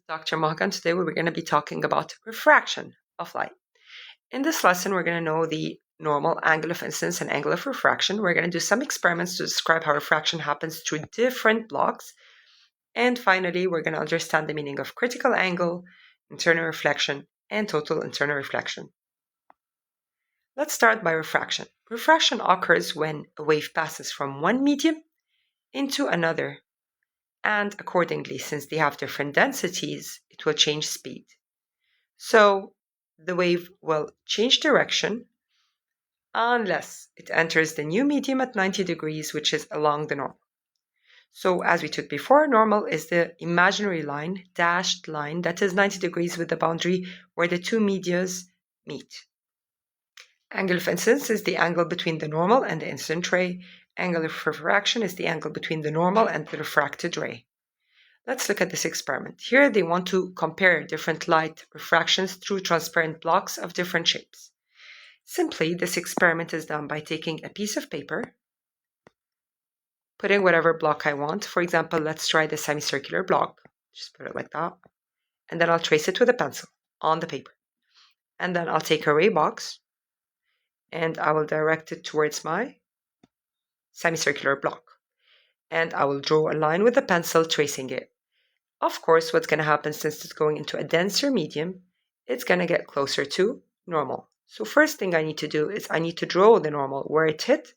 Dr. Mohga, and today we're going to be talking about refraction of light. In this lesson, we're going to know the normal, angle of incidence, and angle of refraction. We're going to do some experiments to describe how refraction happens through different blocks. And finally, we're going to understand the meaning of critical angle, internal reflection, and total internal reflection. Let's start by refraction. Refraction occurs when a wave passes from one medium into another. And accordingly, since they have different densities, it will change speed. So the wave will change direction unless it enters the new medium at 90 degrees, which is along the normal. So as we took before, normal is the imaginary line, dashed line, that is 90 degrees with the boundary where the two medias meet. Angle of incidence is the angle between the normal and the incident ray. Angle of refraction is the angle between the normal and the refracted ray. Let's look at this experiment. Here they want to compare different light refractions through transparent blocks of different shapes. Simply, this experiment is done by taking a piece of paper, putting whatever block I want. For example, let's try the semicircular block. Just put it like that. And then I'll trace it with a pencil on the paper. And then I'll take a ray box and I will direct it towards my semicircular block. And I will draw a line with a pencil tracing it. Of course, what's going to happen since it's going into a denser medium, it's going to get closer to normal. So first thing I need to do is I need to draw the normal. Where it hit,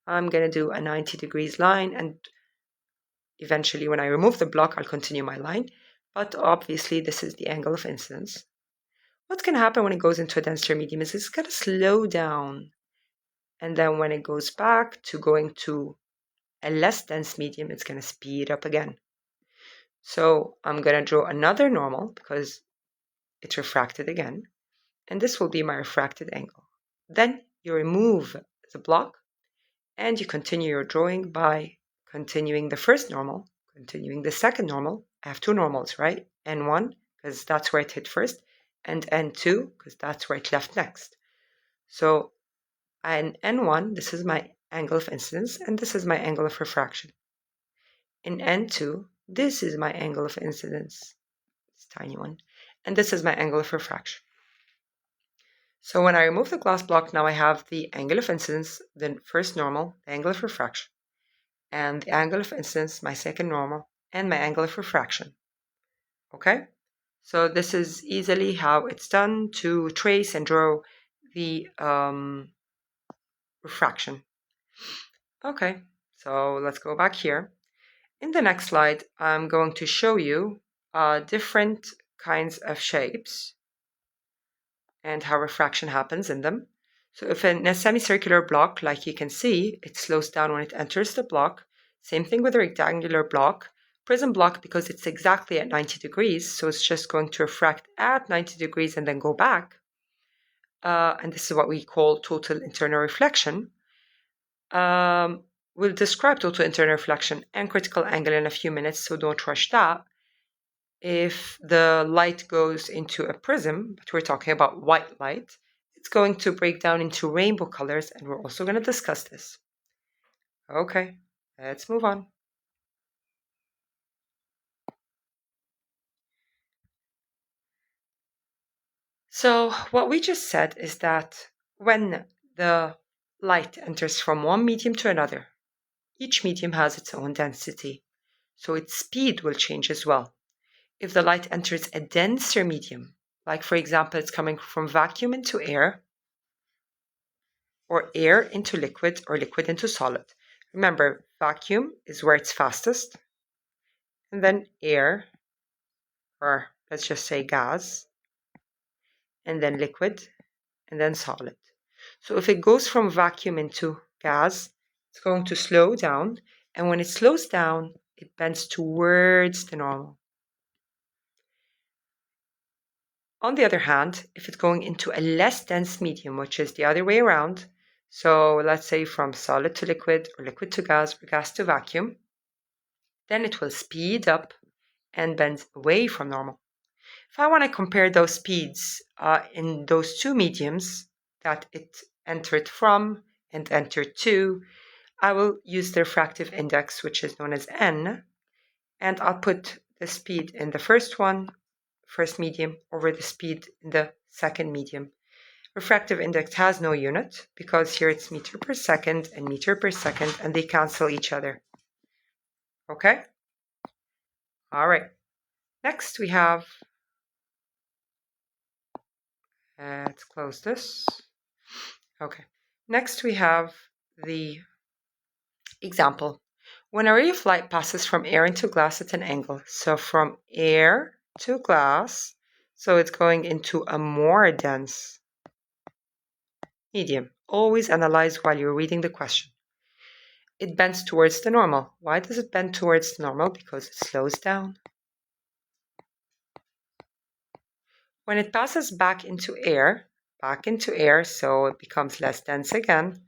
I'm going to do a 90 degrees line, and eventually when I remove the block, I'll continue my line. But obviously, this is the angle of incidence. What's going to happen when it goes into a denser medium is it's going to slow down. And then when it goes back to going to a less dense medium, it's going to speed up again. So I'm going to draw another normal because it's refracted again. And this will be my refracted angle. Then you remove the block and you continue your drawing by continuing the first normal, continuing the second normal. I have two normals, right? N1, because that's where it hit first, and N2, because that's where it left next. So in N1, this is my angle of incidence, and this is my angle of refraction. In N2, this is my angle of incidence, this tiny one, and this is my angle of refraction. So when I remove the glass block, now I have the angle of incidence, the first normal, the angle of refraction, and the angle of incidence, my second normal, and my angle of refraction. Okay? So this is easily how it's done to trace and draw the refraction. Okay, so let's go back here. In the next slide, I'm going to show you different kinds of shapes and how refraction happens in them. So if in a semicircular block, like you can see, it slows down when it enters the block. Same thing with a rectangular block. Prism block, because it's exactly at 90 degrees, so it's just going to refract at 90 degrees and then go back. And this is what we call total internal reflection. We'll describe total internal reflection and critical angle in a few minutes, so don't rush that. If the light goes into a prism, but we're talking about white light, it's going to break down into rainbow colors, and we're also going to discuss this. Okay, let's move on. So what we just said is that when the light enters from one medium to another, each medium has its own density, so its speed will change as well. If the light enters a denser medium, like for example, it's coming from vacuum into air, or air into liquid, or liquid into solid. Remember, vacuum is where it's fastest, and then air, or let's just say gas, and then liquid, and then solid. So if it goes from vacuum into gas, it's going to slow down, and when it slows down, it bends towards the normal. On the other hand, if it's going into a less dense medium, which is the other way around, so let's say from solid to liquid, or liquid to gas, or gas to vacuum, then it will speed up and bend away from normal. If I want to compare those speeds in those two mediums that it entered from and entered to, I will use the refractive index, which is known as n, and I'll put the speed in the first one first medium over the speed in the second medium. Refractive index has no unit because here it's meter per second, and they cancel each other. Okay? All right. Next we have, let's close this. Okay. Next we have the example. When a ray of light passes from air into glass at an angle, so from air to glass, so it's going into a more dense medium. Always analyze while you're reading the question. It bends towards the normal. Why does it bend towards the normal? Because it slows down. When it passes back into air, so it becomes less dense again,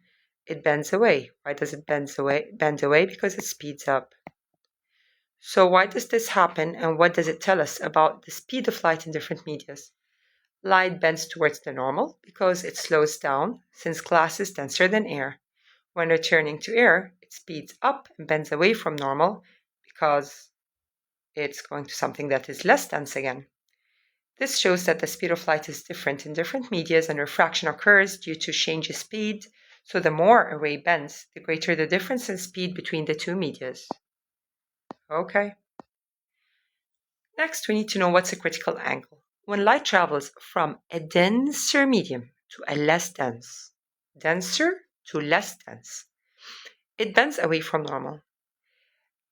it bends away. Why does it bend away? Because it speeds up. So why does this happen, and what does it tell us about the speed of light in different medias? Light bends towards the normal because it slows down, since glass is denser than air. When returning to air, it speeds up and bends away from normal because it's going to something that is less dense again. This shows that the speed of light is different in different medias, and refraction occurs due to change in speed. So the more a ray bends, the greater the difference in speed between the two medias. Okay. Next, we need to know what's a critical angle. When light travels from a denser medium to a less dense, it bends away from normal.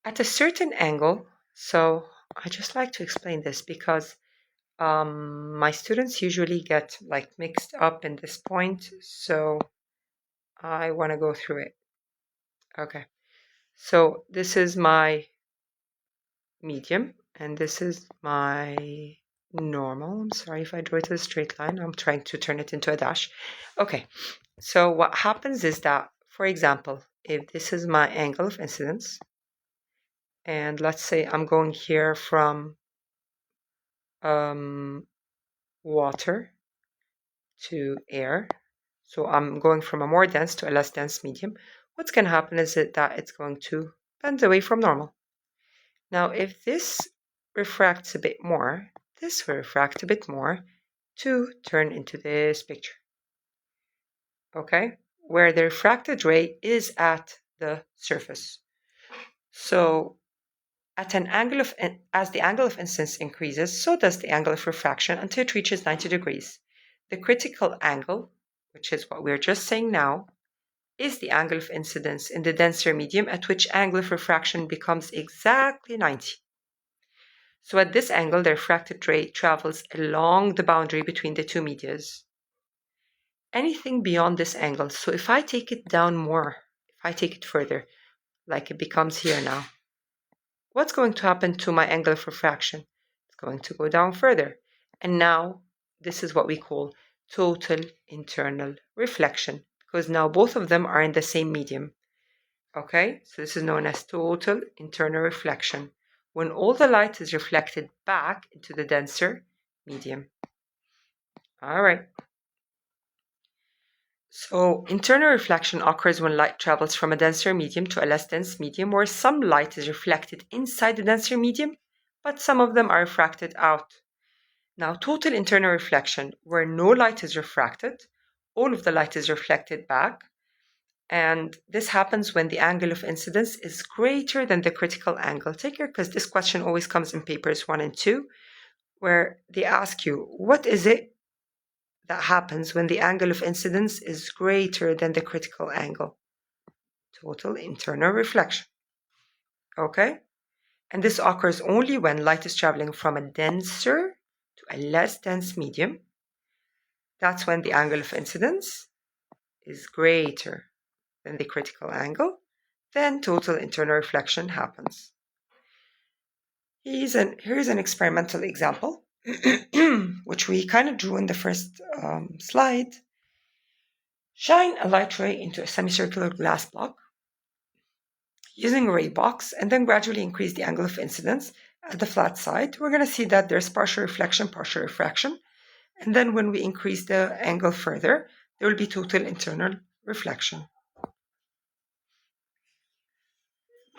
At a certain angle, so I just like to explain this because my students usually get mixed up in this point, so I want to go through it. Okay, so this is my medium, and this is my normal. I'm sorry if I draw it as a straight line. I'm trying to turn it into a dash. Okay, so what happens is that, for example, if this is my angle of incidence, and let's say I'm going here from water to air, so I'm going from a more dense to a less dense medium, what's going to happen is that it's going to bend away from normal. Now, if this refracts a bit more, this will refract a bit more to turn into this picture. Okay? Where the refracted ray is at the surface. So at an angle as the angle of incidence increases, so does the angle of refraction until it reaches 90 degrees. The critical angle, which is what we're just saying now, is the angle of incidence in the denser medium at which angle of refraction becomes exactly 90. So at this angle, the refracted ray travels along the boundary between the two medias. Anything beyond this angle, so if I take it down more, if I take it further, like it becomes here now, what's going to happen to my angle of refraction? It's going to go down further. And now this is what we call total internal reflection, because now both of them are in the same medium. Okay, so this is known as total internal reflection, when all the light is reflected back into the denser medium. All right. So internal reflection occurs when light travels from a denser medium to a less dense medium, where some light is reflected inside the denser medium, but some of them are refracted out. Now, total internal reflection, where no light is refracted, all of the light is reflected back, and this happens when the angle of incidence is greater than the critical angle. Take care, because this question always comes in papers 1 and 2, where they ask you, what is it that happens when the angle of incidence is greater than the critical angle? Total internal reflection. Okay? And this occurs only when light is traveling from a denser to a less dense medium. That's when the angle of incidence is greater than the critical angle. Then total internal reflection happens. Here's an experimental example, which we kind of drew in the first slide. Shine a light ray into a semicircular glass block using a ray box, and then gradually increase the angle of incidence at the flat side. We're going to see that there's partial reflection, partial refraction. And then when we increase the angle further, there will be total internal reflection.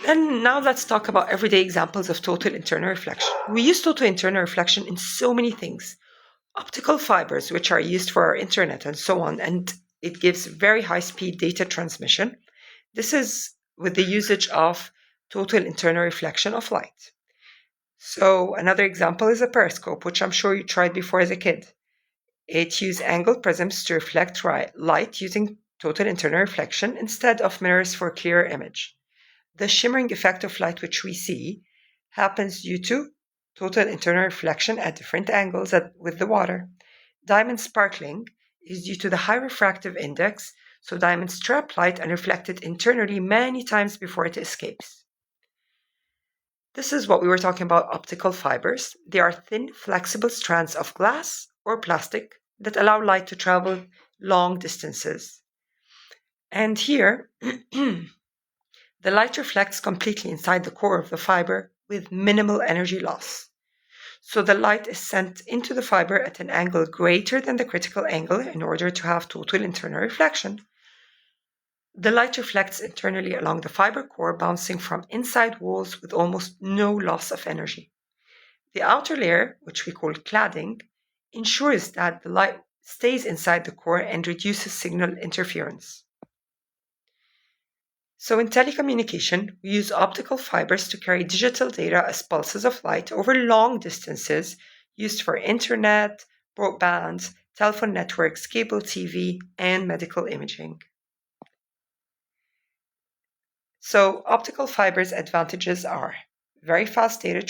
Then now let's talk about everyday examples of total internal reflection. We use total internal reflection in so many things. Optical fibers, which are used for our internet and so on, and it gives very high-speed data transmission. This is with the usage of total internal reflection of light. So another example is a periscope, which I'm sure you tried before as a kid. It uses angled prisms to reflect light using total internal reflection instead of mirrors for a clearer image. The shimmering effect of light which we see happens due to total internal reflection at different angles with the water. Diamond sparkling is due to the high refractive index, so diamonds trap light and reflect it internally many times before it escapes. This is what we were talking about, optical fibers. They are thin, flexible strands of glass or plastic that allow light to travel long distances. And here, the light reflects completely inside the core of the fiber with minimal energy loss. So the light is sent into the fiber at an angle greater than the critical angle in order to have total internal reflection. The light reflects internally along the fiber core, bouncing from inside walls with almost no loss of energy. The outer layer, which we call cladding, ensures that the light stays inside the core and reduces signal interference. So in telecommunication, we use optical fibers to carry digital data as pulses of light over long distances, used for internet, broadband, telephone networks, cable TV, and medical imaging. So optical fibers' advantages are very fast data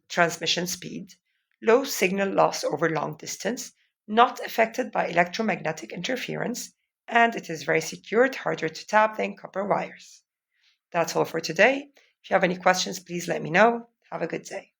transmission speed, low signal loss over long distance, not affected by electromagnetic interference, and it is very secured, harder to tap than copper wires. That's all for today. If you have any questions, please let me know. Have a good day.